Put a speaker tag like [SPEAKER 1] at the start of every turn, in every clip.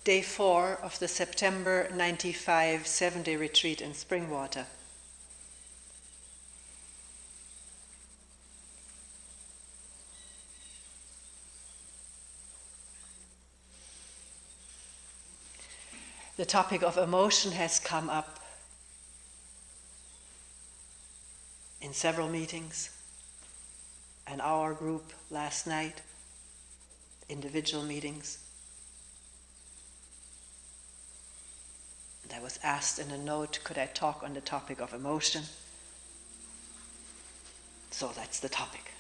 [SPEAKER 1] Day 4 of the September 95 7-day retreat in Springwater. The topic of emotion has come up in several meetings, an hour group last night, individual meetings. And I was asked in a note, could I talk on the topic of emotion? So that's the topic.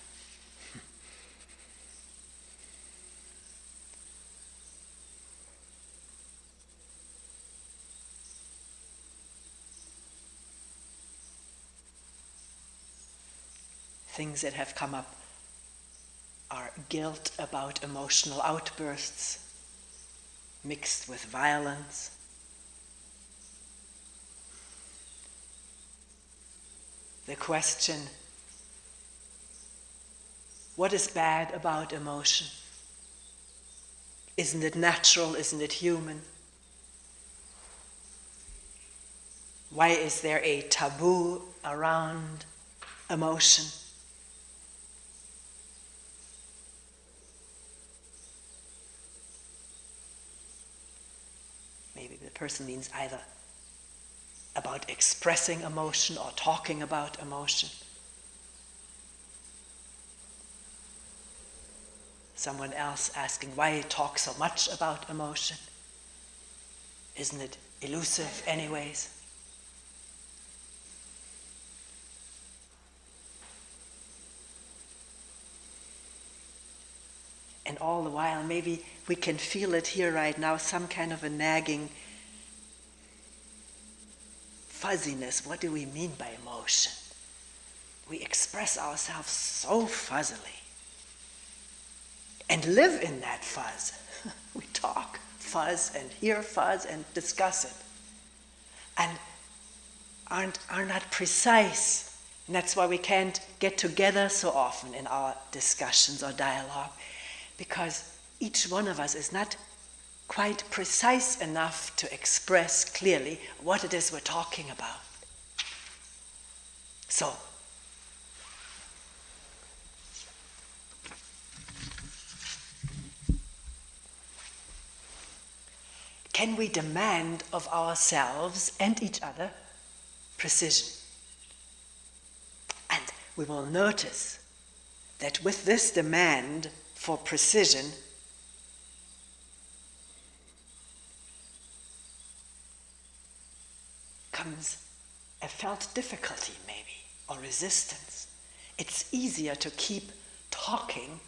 [SPEAKER 1] Things that have come up are guilt about emotional outbursts mixed with violence, the question, what is bad about emotion? Isn't it natural? Isn't it human? Why is there a taboo around emotion? Maybe the person means either about expressing emotion or talking about emotion. Someone else asking why talk so much about emotion? Isn't it elusive anyways? And all the while, maybe we can feel it here right now, some kind of a nagging fuzziness. What do we mean by emotion? We express ourselves so fuzzily and live in that fuzz. We talk fuzz and hear fuzz and discuss it and are not precise. And that's why we can't get together so often in our discussions or dialogue, because each one of us is not quite precise enough to express clearly what it is we're talking about. So, can we demand of ourselves and each other precision? And we will notice that with this demand for precision, comes a felt difficulty maybe, or resistance. It's easier to keep talking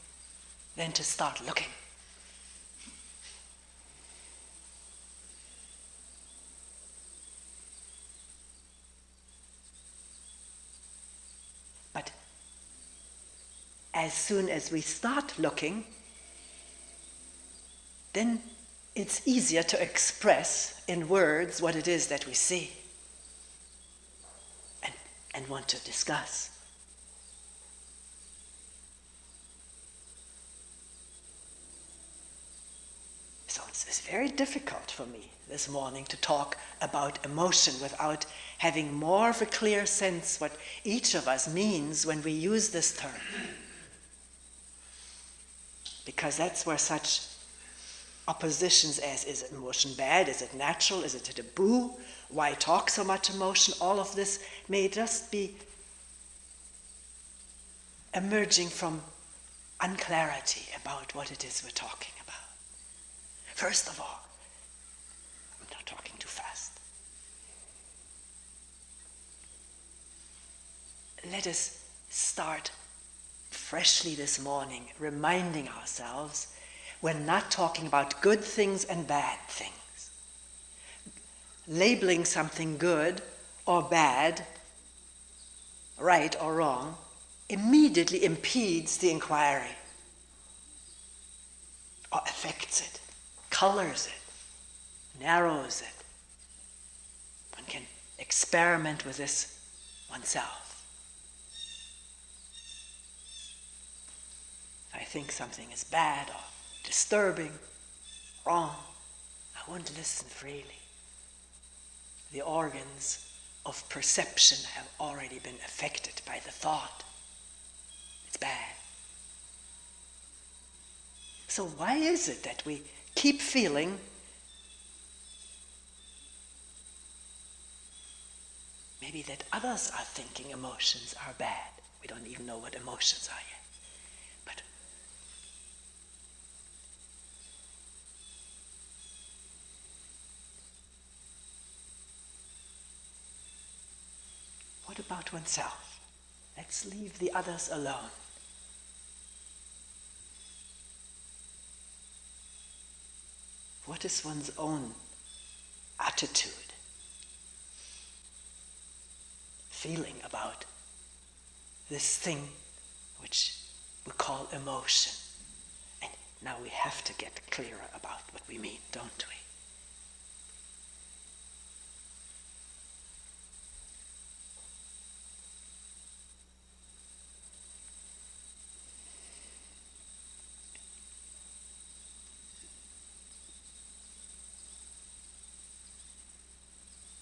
[SPEAKER 1] than to start looking. But as soon as we start looking, then it's easier to express in words what it is that we see and want to discuss. So it's very difficult for me this morning to talk about emotion without having more of a clear sense what each of us means when we use this term. Because that's where such oppositions as, is emotion bad, is it natural, is it a taboo, why talk so much emotion, all of this may just be emerging from unclarity about what it is we're talking about. First of all, I'm not talking too fast. Let us start freshly this morning, reminding ourselves we're not talking about good things and bad things. Labeling something good or bad, right or wrong, immediately impedes the inquiry or affects it, colors it, narrows it. One can experiment with this oneself. If I think something is bad or disturbing, wrong, I I won't listen freely. The organs of perception have already been affected by the thought. It's bad. So why is it that we keep feeling maybe that others are thinking emotions are bad? We don't even know what emotions are yet. But what about oneself? Let's leave the others alone. What is one's own attitude, feeling about this thing which we call emotion? And now we have to get clearer about what we mean, don't we?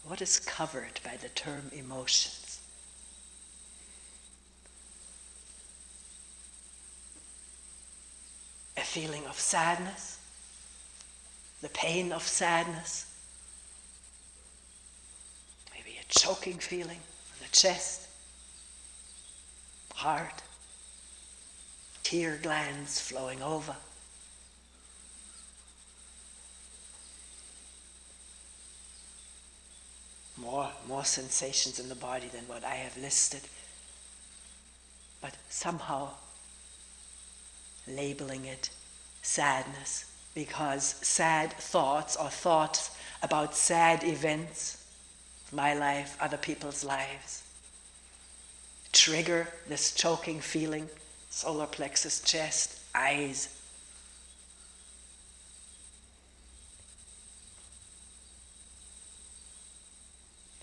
[SPEAKER 1] What is covered by the term emotions? A feeling of sadness, the pain of sadness, maybe a choking feeling on the chest, heart, tear glands flowing over. More sensations in the body than what I have listed, but somehow labeling it sadness, because sad thoughts or thoughts about sad events, my life, other people's lives, trigger this choking feeling, solar plexus, chest, eyes.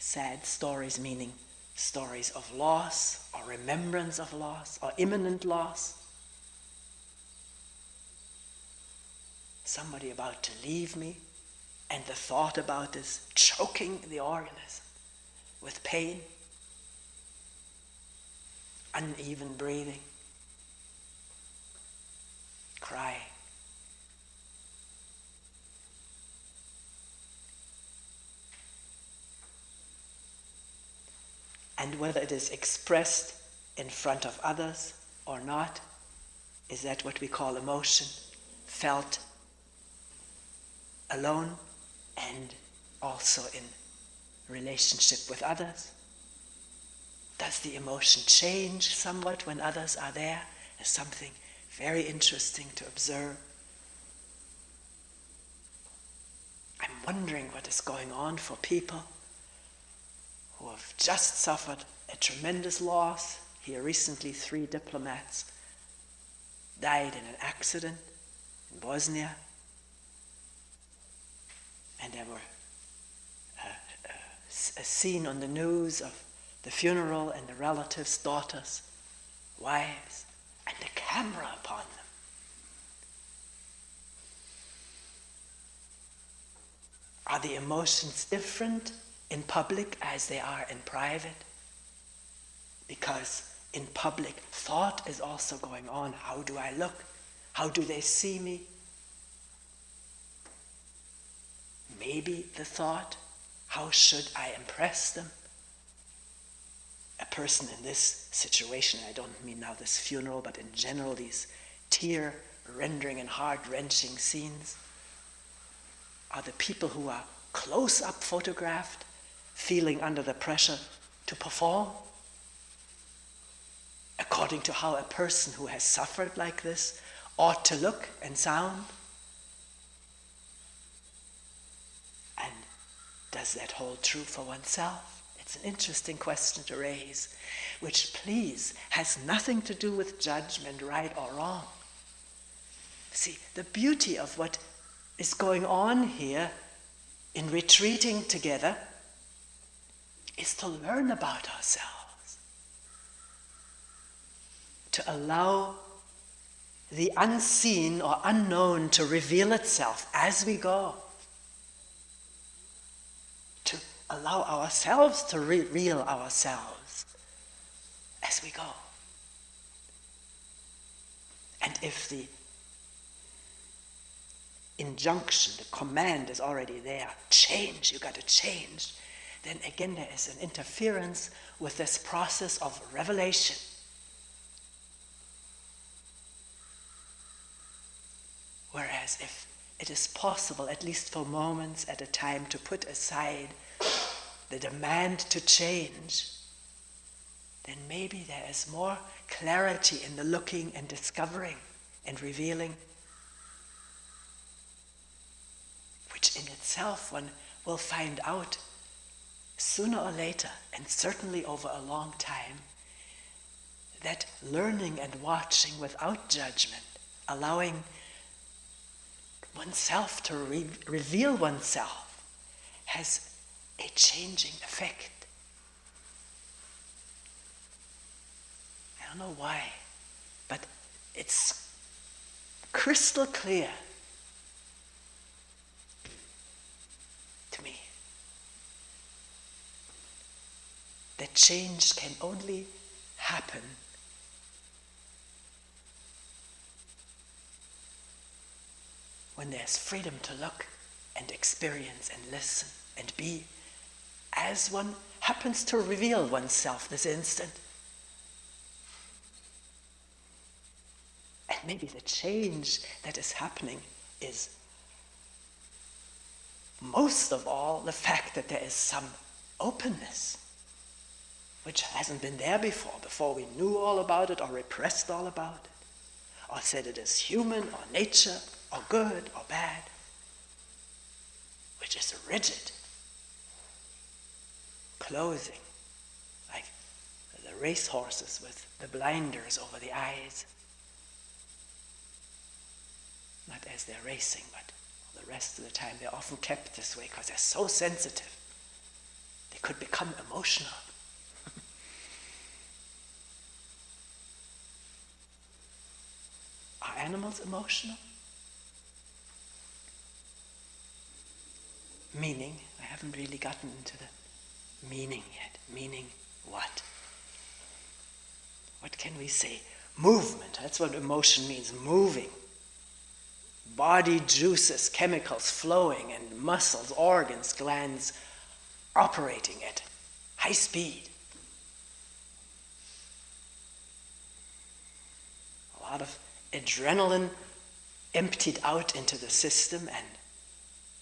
[SPEAKER 1] Sad stories meaning stories of loss or remembrance of loss or imminent loss. Somebody about to leave me, and the thought about this choking the organism with pain, uneven breathing, crying. And whether it is expressed in front of others or not, is that what we call emotion, felt alone and also in relationship with others? Does the emotion change somewhat when others are there? Is something very interesting to observe. I'm wondering what is going on for people who have just suffered a tremendous loss. Here recently 3 diplomats died in an accident in Bosnia. And there were a scene on the news of the funeral and the relatives, daughters, wives, and the camera upon them. Are the emotions different in public as they are in private? Because in public, thought is also going on. How do I look? How do they see me? Maybe the thought, how should I impress them? A person in this situation, I don't mean now this funeral, but in general these tear-rendering and heart-wrenching scenes, are the people who are close-up photographed, feeling under the pressure to perform according to how a person who has suffered like this ought to look and sound? And does that hold true for oneself? It's an interesting question to raise, which, please, has nothing to do with judgment, right or wrong. See, the beauty of what is going on here in retreating together is to learn about ourselves, to allow the unseen or unknown to reveal itself as we go. allow ourselves to reveal ourselves as we go. And if the injunction, the command is already there, change, you got to change, then again there is an interference with this process of revelation. Whereas if it is possible, at least for moments at a time, to put aside the demand to change, then maybe there is more clarity in the looking and discovering and revealing, which in itself one will find out sooner or later, and certainly over a long time, that learning and watching without judgment, allowing oneself to reveal oneself, has a changing effect. I don't know why, but it's crystal clear to me that change can only happen when there's freedom to look and experience and listen and be as one happens to reveal oneself this instant. And maybe the change that is happening is most of all the fact that there is some openness, which hasn't been there before we knew all about it or repressed all about it, or said it is human or nature or good or bad, which is rigid, closing, like the racehorses with the blinders over the eyes. Not as they're racing, but the rest of the time they're often kept this way because they're so sensitive. They could become emotional. Are animals emotional? Meaning, I haven't really gotten into the meaning yet. Meaning what? What can we say? Movement, that's what emotion means, moving. Body juices, chemicals flowing, and muscles, organs, glands operating at high speed. A lot of adrenaline emptied out into the system, and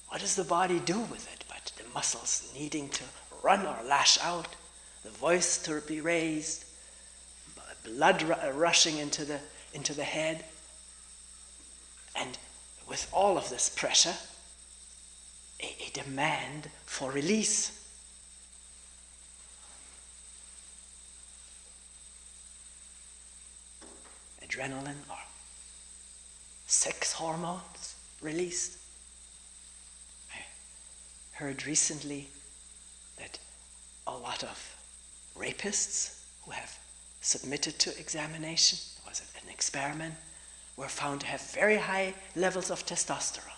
[SPEAKER 1] what does the body do with it? But the muscles needing to run or lash out, the voice to be raised, blood rushing into the head, and with all of this pressure, a demand for release. Adrenaline or sex hormones released. I heard recently that a lot of rapists who have submitted to examination, was it an experiment, were found to have very high levels of testosterone.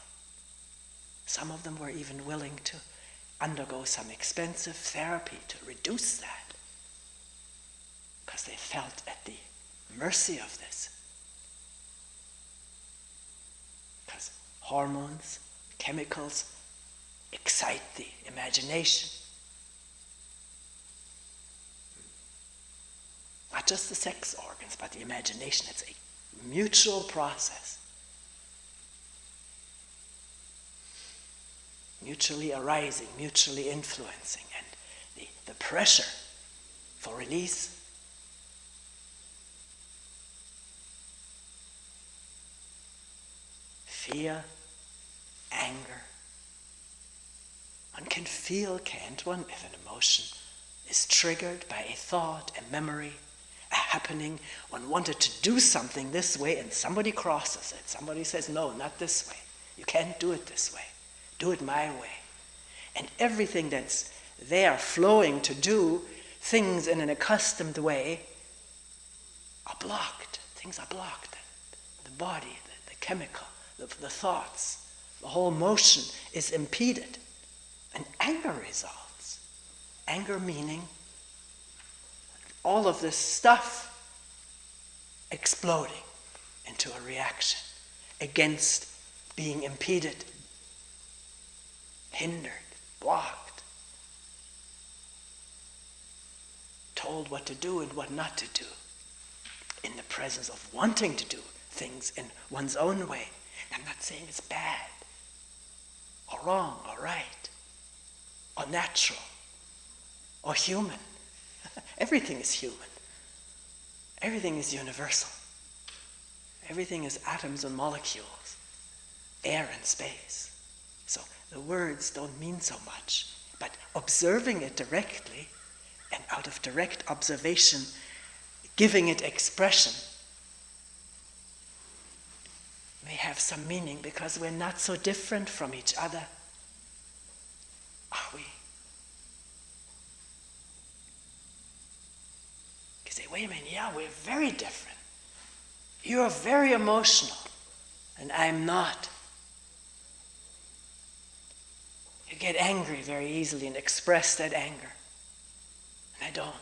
[SPEAKER 1] Some of them were even willing to undergo some expensive therapy to reduce that, because they felt at the mercy of this. Because hormones, chemicals excite the imagination. Not just the sex organs, but the imagination. It's a mutual process, mutually arising, mutually influencing, and the pressure for release. Fear, anger. One can feel, can't one, if an emotion is triggered by a thought, a memory, a happening. One wanted to do something this way and somebody crosses it. Somebody says, no, not this way. You can't do it this way. Do it my way. And everything that's there flowing to do things in an accustomed way are blocked. Things are blocked. The body, the chemical, the thoughts, the whole motion is impeded. And anger results. Anger meaning all of this stuff exploding into a reaction against being impeded, hindered, blocked, told what to do and what not to do, in the presence of wanting to do things in one's own way. I'm not saying it's bad, or wrong, or right, or natural, or human. Everything is human. Everything is universal. Everything is atoms and molecules, air and space. So the words don't mean so much, but observing it directly and out of direct observation, giving it expression, may have some meaning because we're not so different from each other, are we? You say, wait a minute, yeah, we're very different. You're very emotional, and I'm not. You get angry very easily and express that anger, and I don't.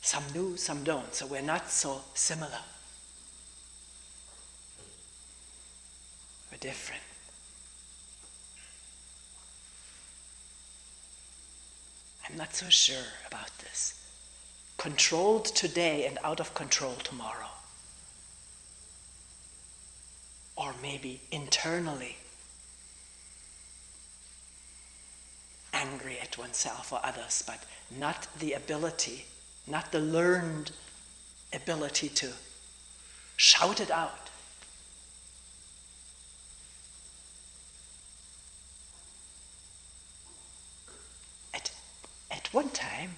[SPEAKER 1] Some do, some don't, so we're not so similar. We're different. I'm not so sure about this. Controlled today and out of control tomorrow. Or maybe internally angry at oneself or others, but not the ability, not the learned ability to shout it out. At one time,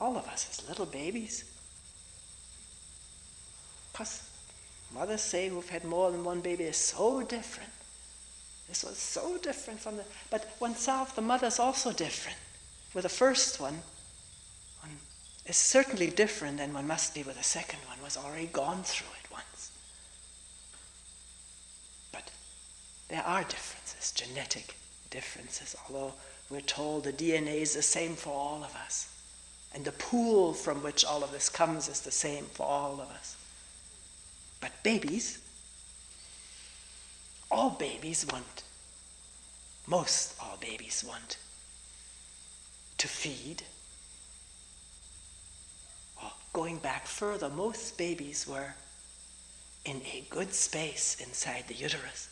[SPEAKER 1] all of us as little babies, because mothers say who've had more than one baby is so different. This was so different from but oneself, the mother's also different. With the first one is certainly different than one must be with the second one, was already gone through it once. But there are differences, genetic differences, although we're told the DNA is the same for all of us. And the pool from which all of this comes is the same for all of us. But babies, most all babies want to feed. Or going back further, most babies were in a good space inside the uterus,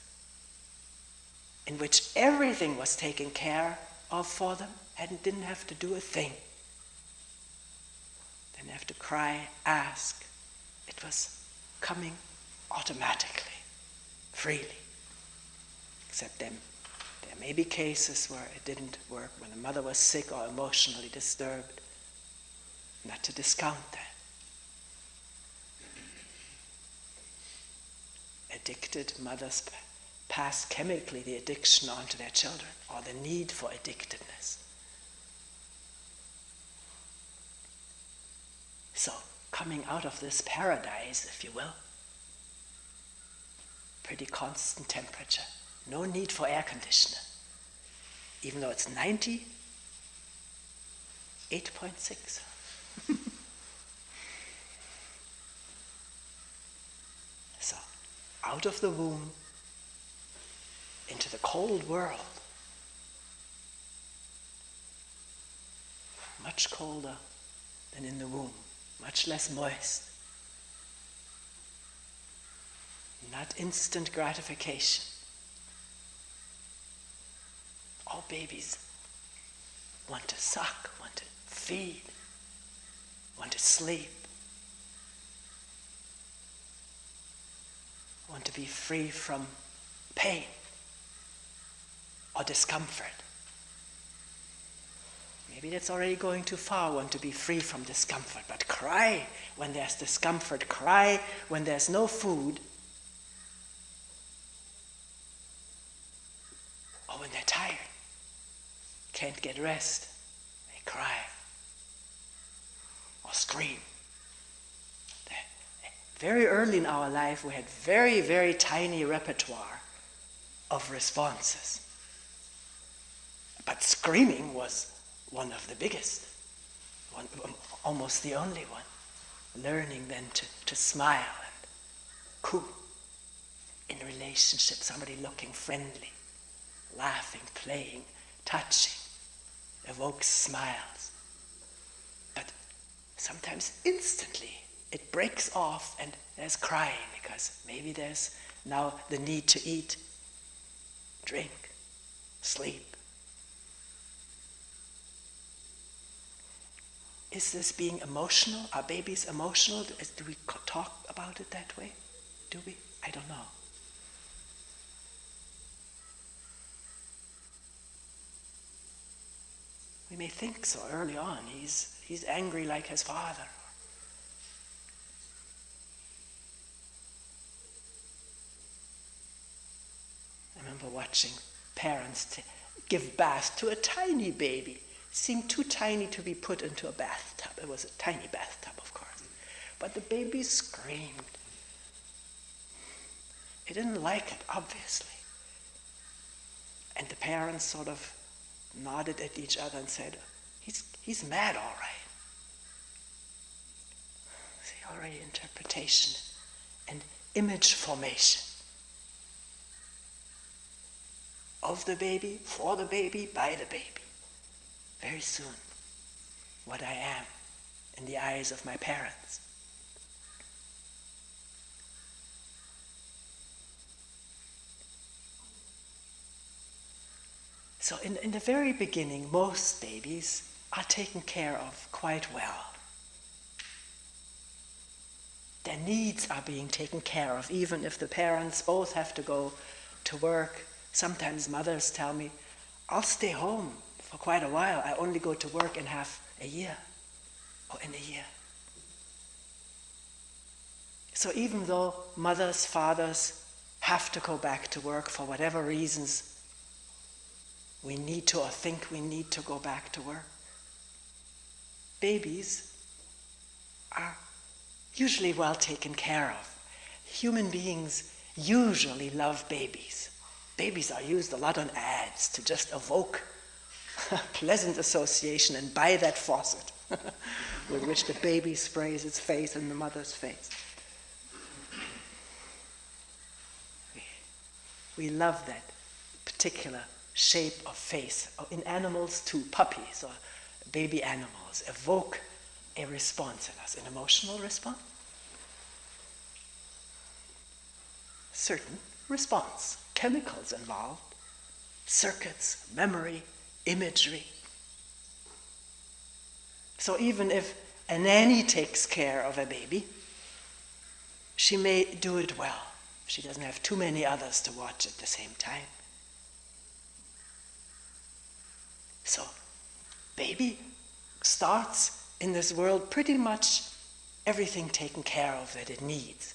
[SPEAKER 1] in which everything was taken care of for them, and didn't have to do a thing. Didn't have to cry, ask. It was coming automatically, freely. Except then there may be cases where it didn't work, when the mother was sick or emotionally disturbed. Not to discount that. Addicted mothers pass chemically the addiction onto their children, or the need for addictedness. So, coming out of this paradise, if you will, pretty constant temperature, no need for air conditioner, even though it's 98.6. So, out of the womb, into the cold world, much colder than in the womb, much less moist, not instant gratification. All babies want to suck, want to feed, want to sleep, want to be free from pain or discomfort. Maybe that's already going too far, want to be free from discomfort, but cry when there's discomfort, cry when there's no food, or when they're tired, can't get rest, they cry or scream. Very early in our life, we had very, very tiny repertoire of responses. But screaming was one of the biggest, almost the only one. Learning then to smile and coo in relationship, somebody looking friendly, laughing, playing, touching, evokes smiles. But sometimes instantly it breaks off and there's crying because maybe there's now the need to eat, drink, sleep. Is this being emotional? Are babies emotional? Do we talk about it that way? Do we? I don't know. We may think so early on. He's angry like his father. I remember watching parents give bath to a tiny baby. Seemed too tiny to be put into a bathtub. It was a tiny bathtub, of course. But the baby screamed. It didn't like it, obviously. And the parents sort of nodded at each other and said, he's mad, all right. See, already interpretation and image formation of the baby, for the baby, by the baby. Very soon, what I am in the eyes of my parents. So in the very beginning, most babies are taken care of quite well. Their needs are being taken care of, even if the parents both have to go to work. Sometimes mothers tell me, I'll stay home for quite a while. I only go to work in half a year, or in a year. So even though mothers, fathers have to go back to work for whatever reasons, we need to or think we need to go back to work, babies are usually well taken care of. Human beings usually love babies. Babies are used a lot on ads to just evoke a pleasant association and buy that faucet with which the baby sprays its face in the mother's face. We love that particular shape of face. In animals too, puppies or baby animals evoke a response in us, an emotional response. Certain response, chemicals involved, circuits, memory, imagery. So even if a nanny takes care of a baby, she may do it well. She doesn't have too many others to watch at the same time. So, baby starts in this world pretty much everything taken care of that it needs.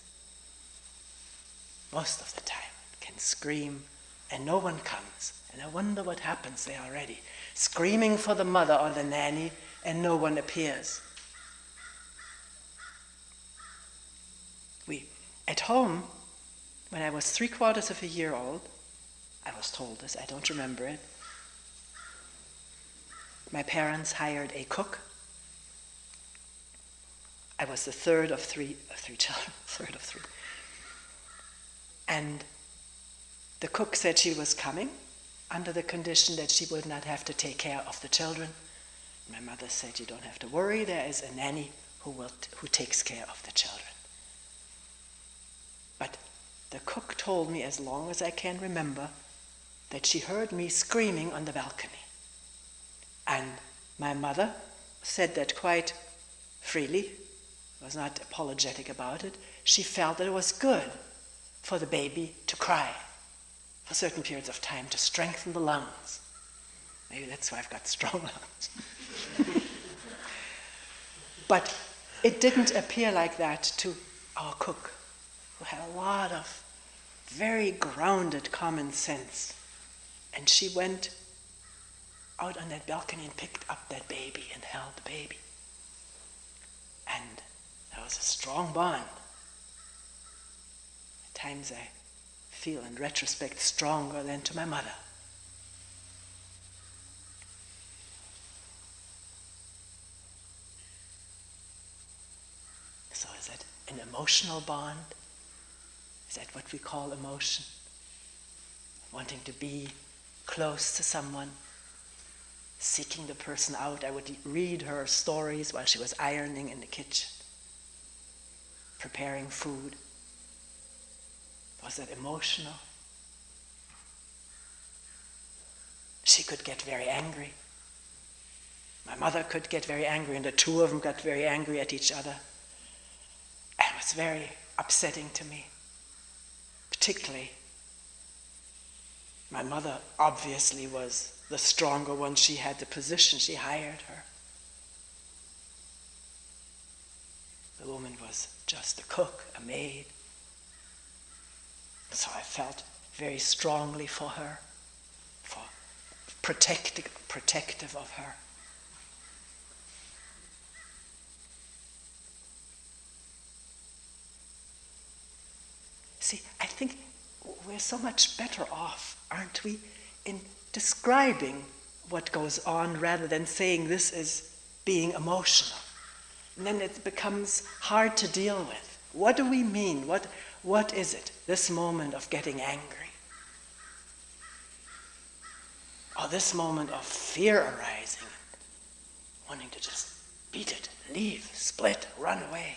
[SPEAKER 1] Most of the time, it can scream and no one comes. And I wonder what happens there already. Screaming for the mother or the nanny and no one appears. At home, when I was 3/4 of a year old, I was told this, I don't remember it. My parents hired a cook. I was the third of three children, third of three. And the cook said she was coming under the condition that she would not have to take care of the children. My mother said, you don't have to worry, there is a nanny who takes care of the children. But the cook told me, as long as I can remember, that she heard me screaming on the balcony. And my mother said that quite freely, was not apologetic about it. She felt that it was good for the baby to cry for certain periods of time to strengthen the lungs. Maybe that's why I've got strong lungs. But it didn't appear like that to our cook, who had a lot of very grounded common sense. And she went out on that balcony and picked up that baby and held the baby. And there was a strong bond. At times I feel in retrospect stronger than to my mother. an emotional bond. Is that what we call emotion? Wanting to be close to someone, seeking the person out. I would read her stories while she was ironing in the kitchen, preparing food. Was that emotional? She could get very angry. My mother could get very angry, and the two of them got very angry at each other. And it was very upsetting to me. Particularly, my mother obviously was the stronger one. She had the position, she hired her. The woman was just a cook, a maid. So I felt very strongly for her, for protective of her. See, I think we're so much better off, aren't we, in describing what goes on rather than saying this is being emotional. And then it becomes hard to deal with. What do we mean? What is it, this moment of getting angry? Or this moment of fear arising, wanting to just beat it, leave, split, run away.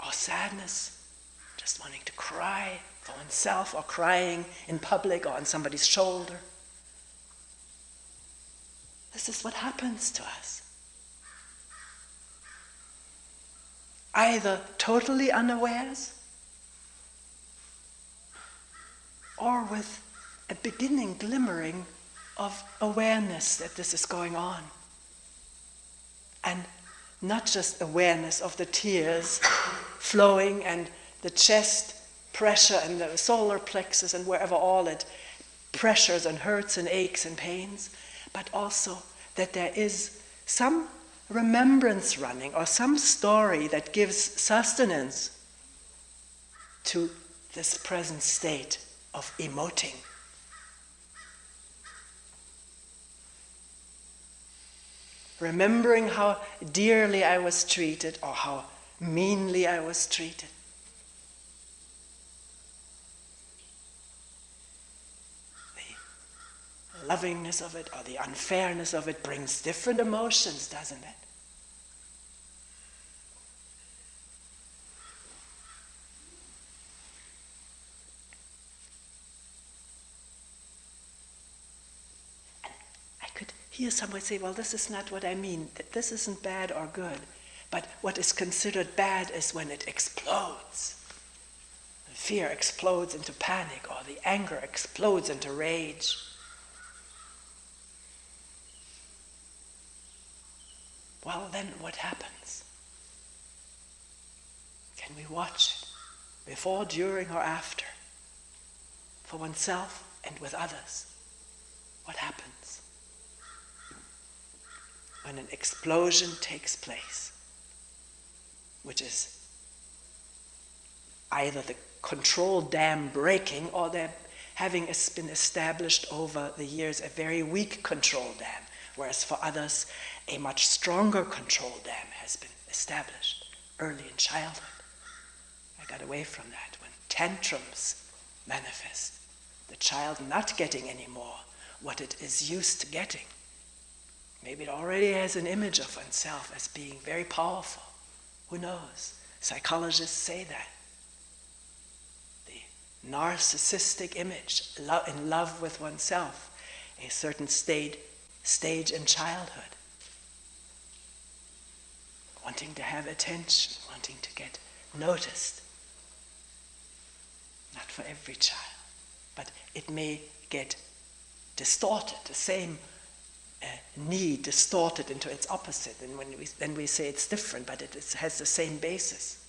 [SPEAKER 1] Or sadness, just wanting to cry for oneself, or crying in public or on somebody's shoulder. This is what happens to us. Either totally unawares, or with a beginning glimmering of awareness that this is going on. And not just awareness of the tears flowing and the chest pressure and the solar plexus and wherever all it pressures and hurts and aches and pains, but also that there is some remembrance running or some story that gives sustenance to this present state of emoting. Remembering how dearly I was treated or how meanly I was treated. The lovingness of it or the unfairness of it brings different emotions, doesn't it? Here someone say, well, this is not what I mean. This isn't bad or good. But what is considered bad is when it explodes. The fear explodes into panic, or the anger explodes into rage. Well, then what happens? Can we watch it before, during, or after? For oneself and with others. What happens when an explosion takes place, which is either the control dam breaking or there having been established over the years a very weak control dam, whereas for others a much stronger control dam has been established early in childhood. I got away from that when tantrums manifest, the child not getting anymore what it is used to getting. Maybe it already has an image of oneself as being very powerful. Who knows? Psychologists say that. The narcissistic image, in love with oneself, a certain stage in childhood. Wanting to have attention, wanting to get noticed. Not for every child, but it may get distorted, the same need distorted into its opposite, and then we say it's different, but it has the same basis.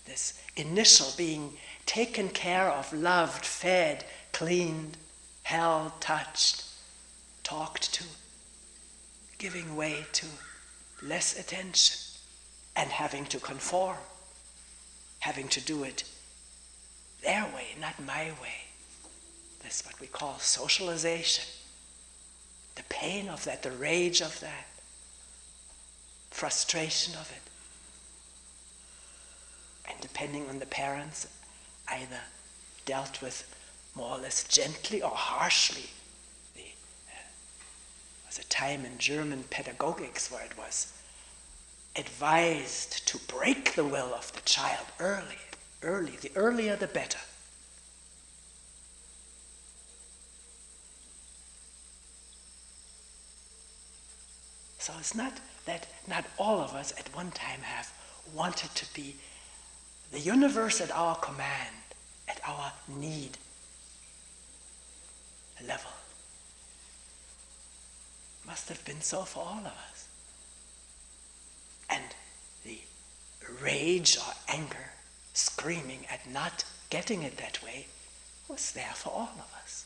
[SPEAKER 1] This initial being taken care of, loved, fed, cleaned, held, touched, talked to, giving way to less attention, and having to conform, having to do it their way, not my way. That's what we call socialization. The pain of that, the rage of that, frustration of it. and depending on the parents, either dealt with more or less gently or harshly. There was a time in German pedagogics where it was advised to break the will of the child early. The earlier the better. So it's not that not all of us at one time have wanted to be the universe at our command, at our need level. Must have been so for all of us. And the rage or anger, screaming at not getting it that way, was there for all of us.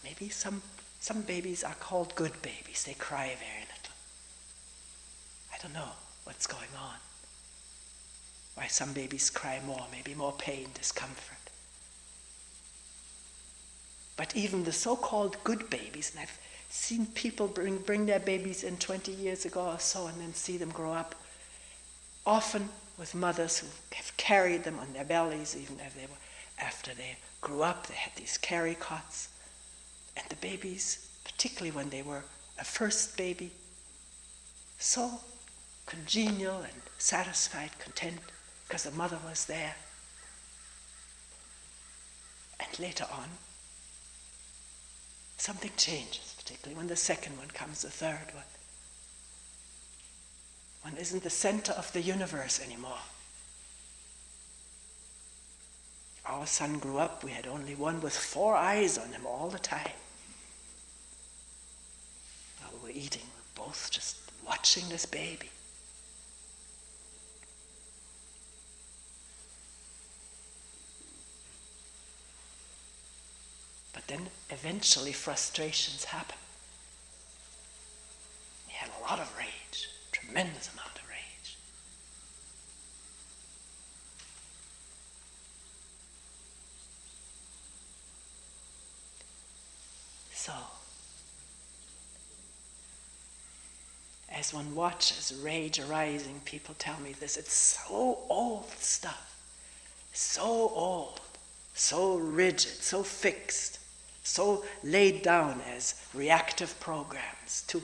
[SPEAKER 1] Maybe some babies are called good babies. They cry very little. I don't know what's going on. Why some babies cry more, maybe more pain, discomfort. But even the so-called good babies, and I've seen people bring their babies in 20 years ago or so and then see them grow up, often with mothers who have carried them on their bellies, even after they grew up, they had these carry cots. And the babies, particularly when they were a first baby, so congenial and satisfied, content, because the mother was there. And later on, something changes, particularly when the second one comes, the third one. One isn't the center of the universe anymore. Our son grew up, we had only one with 4 eyes on him all the time. While we were eating, we were both just watching this baby. But then eventually frustrations happen. He had a lot of rage, tremendous amount of rage. So, as one watches rage arising, people tell me this, it's so old stuff, so old, so rigid, so fixed, so laid down as reactive programs to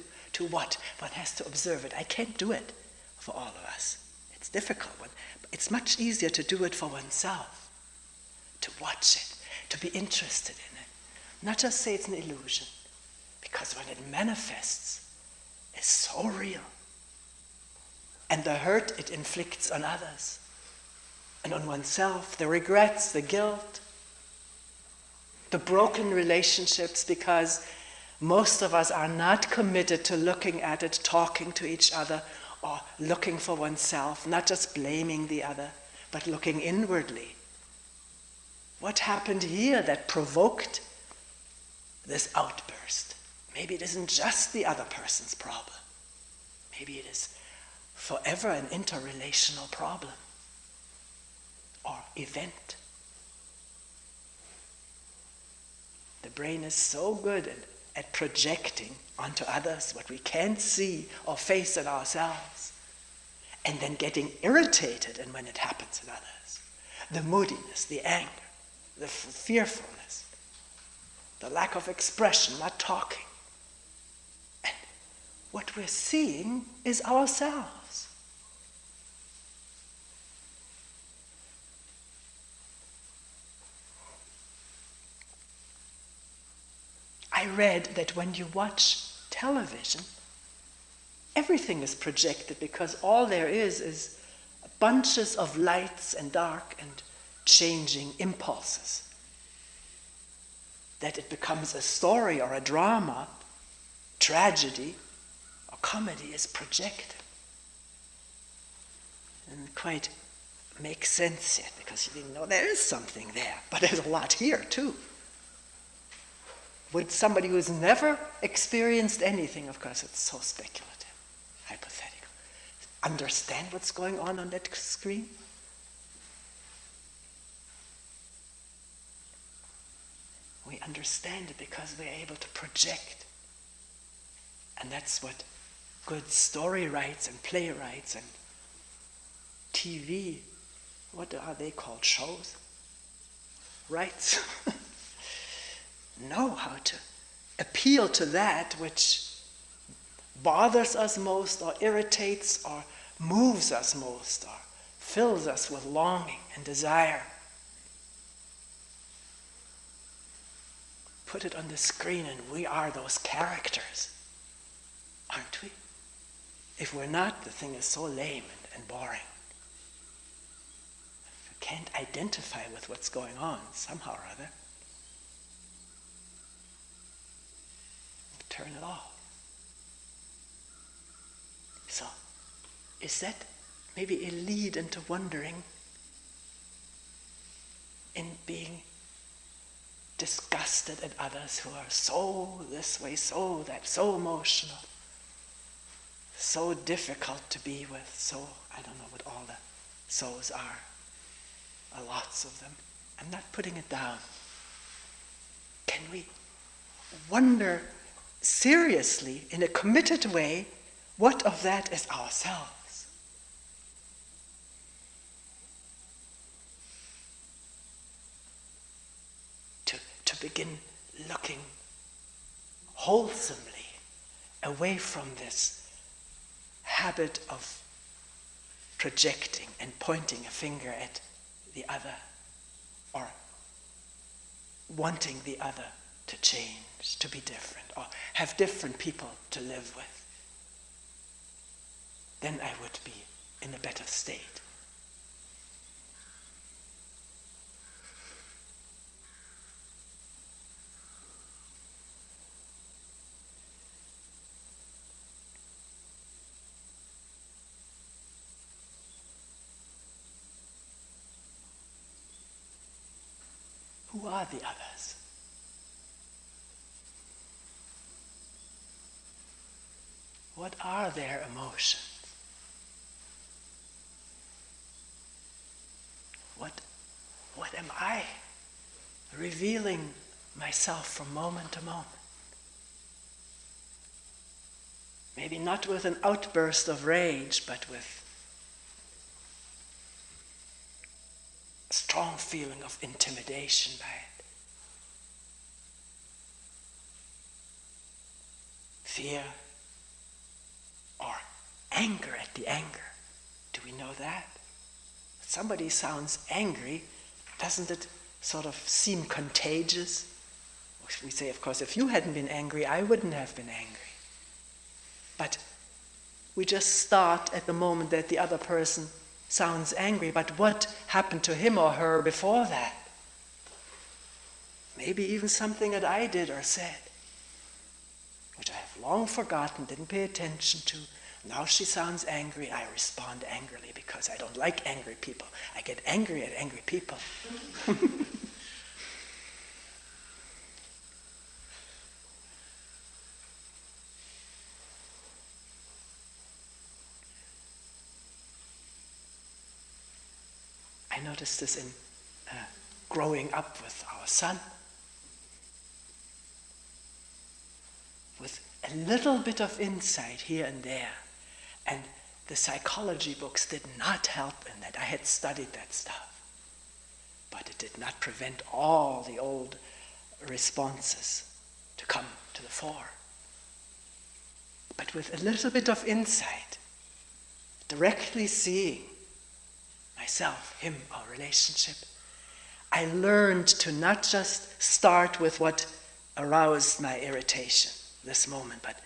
[SPEAKER 1] what? One has to observe it. I can't do it for all of us. It's difficult. It's much easier to do it for oneself, to watch it, to be interested in it. Not just say it's an illusion, because when it manifests, it's so real. And the hurt it inflicts on others, and on oneself, the regrets, the guilt, the broken relationships, because most of us are not committed to looking at it, talking to each other, or looking for oneself, not just blaming the other, but looking inwardly. What happened here that provoked this outburst? Maybe it isn't just the other person's problem. Maybe it is forever an interrelational problem or event. The brain is so good at projecting onto others what we can't see or face in ourselves, and then getting irritated and when it happens in others. The moodiness, the anger, the fearfulness, the lack of expression, not talking. And what we're seeing is ourselves. I read that when you watch television, everything is projected because all there is bunches of lights and dark and changing impulses. That it becomes a story or a drama, tragedy or comedy is projected. And quite makes sense yet, because you didn't know there is something there, but there's a lot here too. Would somebody who's never experienced anything, of course it's so speculative, hypothetical, understand what's going on that screen? We understand it because we're able to project. And that's what good story writes and playwrights and TV what are they called, shows? Rights? Know how to appeal to that which bothers us most or irritates or moves us most or fills us with longing and desire. Put it on the screen and we are those characters, aren't we? If we're not, the thing is so lame and boring. If we can't identify with what's going on somehow or other, turn it off. So, is that maybe a lead into wondering, in being disgusted at others who are so this way, so that, so emotional, so difficult to be with, so, I don't know what all the so's are, lots of them. I'm not putting it down. Can we wonder seriously, in a committed way, what of that is ourselves? To begin looking wholesomely away from this habit of projecting and pointing a finger at the other or wanting the other to change, to be different, or have different people to live with. Then I would be in a better state. Who are the others? What are their emotions? What am I revealing myself from moment to moment? Maybe not with an outburst of rage, but with a strong feeling of intimidation by it. Fear or anger at the anger. Do we know that? Somebody sounds angry, doesn't it sort of seem contagious? We say, of course, if you hadn't been angry, I wouldn't have been angry. But we just start at the moment that the other person sounds angry, but what happened to him or her before that? Maybe even something that I did or said, which I have long forgotten, didn't pay attention to. Now she sounds angry, I respond angrily because I don't like angry people. I get angry at angry people. I noticed this in growing up with our son. With a little bit of insight here and there. And the psychology books did not help in that. I had studied that stuff. But it did not prevent all the old responses to come to the fore. But with a little bit of insight, directly seeing myself, him, our relationship, I learned to not just start with what aroused my irritation, this moment, but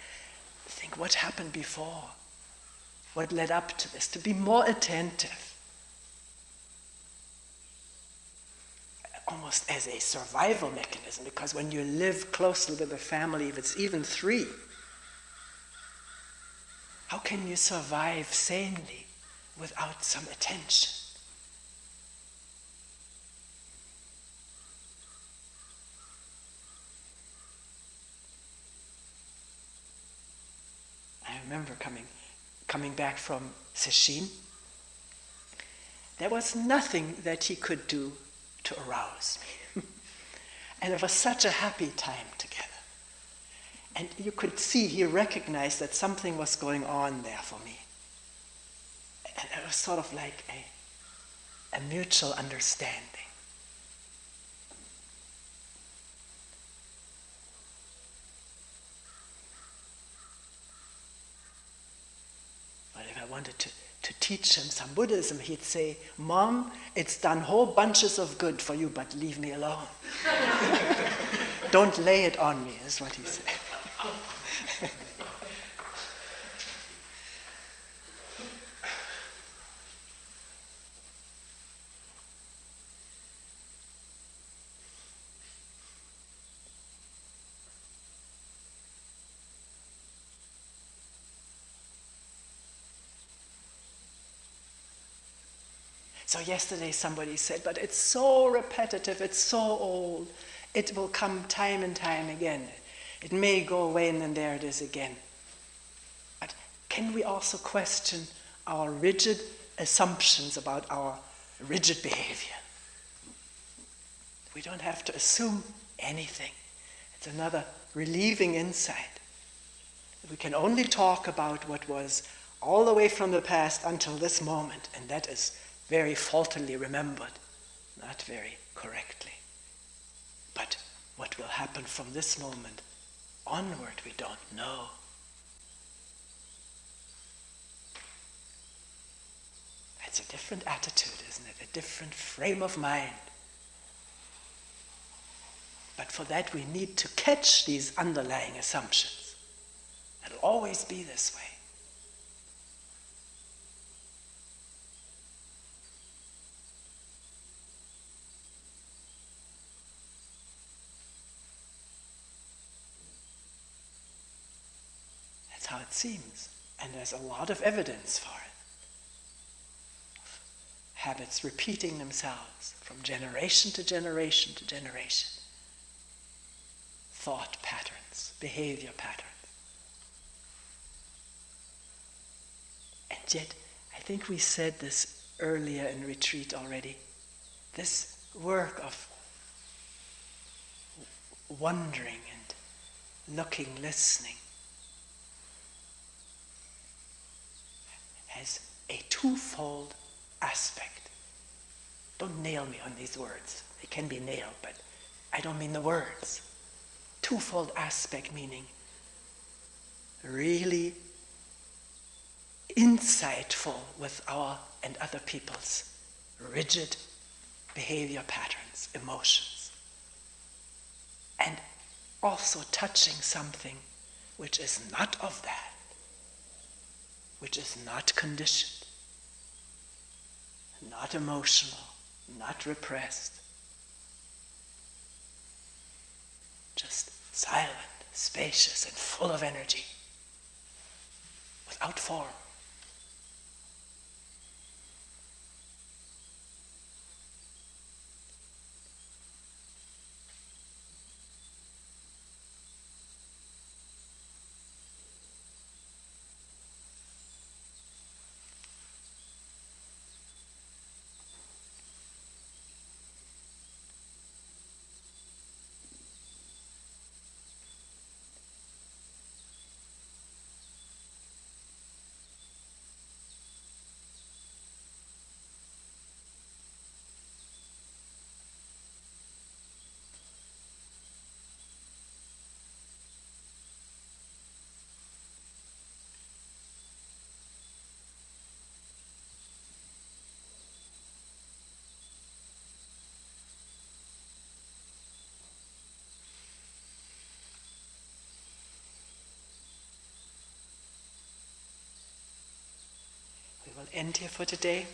[SPEAKER 1] think what happened before, what led up to this, to be more attentive, almost as a survival mechanism, because when you live closely with a family, if it's even three, how can you survive sanely without some attention? I remember coming back from Sesshin. There was nothing that he could do to arouse me. And it was such a happy time together. And you could see he recognized that something was going on there for me. And it was sort of like a mutual understanding. But if I wanted to teach him some Buddhism, he'd say, Mom, it's done whole bunches of good for you, but leave me alone. Don't lay it on me, is what he said. So yesterday somebody said, but it's so repetitive, it's so old, it will come time and time again. It may go away and then there it is again. But can we also question our rigid assumptions about our rigid behavior? We don't have to assume anything. It's another relieving insight. We can only talk about what was all the way from the past until this moment, and that is very faultily remembered, not very correctly. But what will happen from this moment onward, we don't know. It's a different attitude, isn't it? A different frame of mind. But for that we need to catch these underlying assumptions. It'll always be this way. That's how it seems. And there's a lot of evidence for it. Habits repeating themselves from generation to generation to generation. Thought patterns, behavior patterns. And yet, I think we said this earlier in retreat already, this work of wondering and looking, listening, has a twofold aspect. Don't nail me on these words. They can be nailed, but I don't mean the words. Twofold aspect meaning really insightful with our and other people's rigid behavior patterns, emotions. And also touching something which is not of that, which is not conditioned, not emotional, not repressed, just silent, spacious, and full of energy, without form. We will end here for today.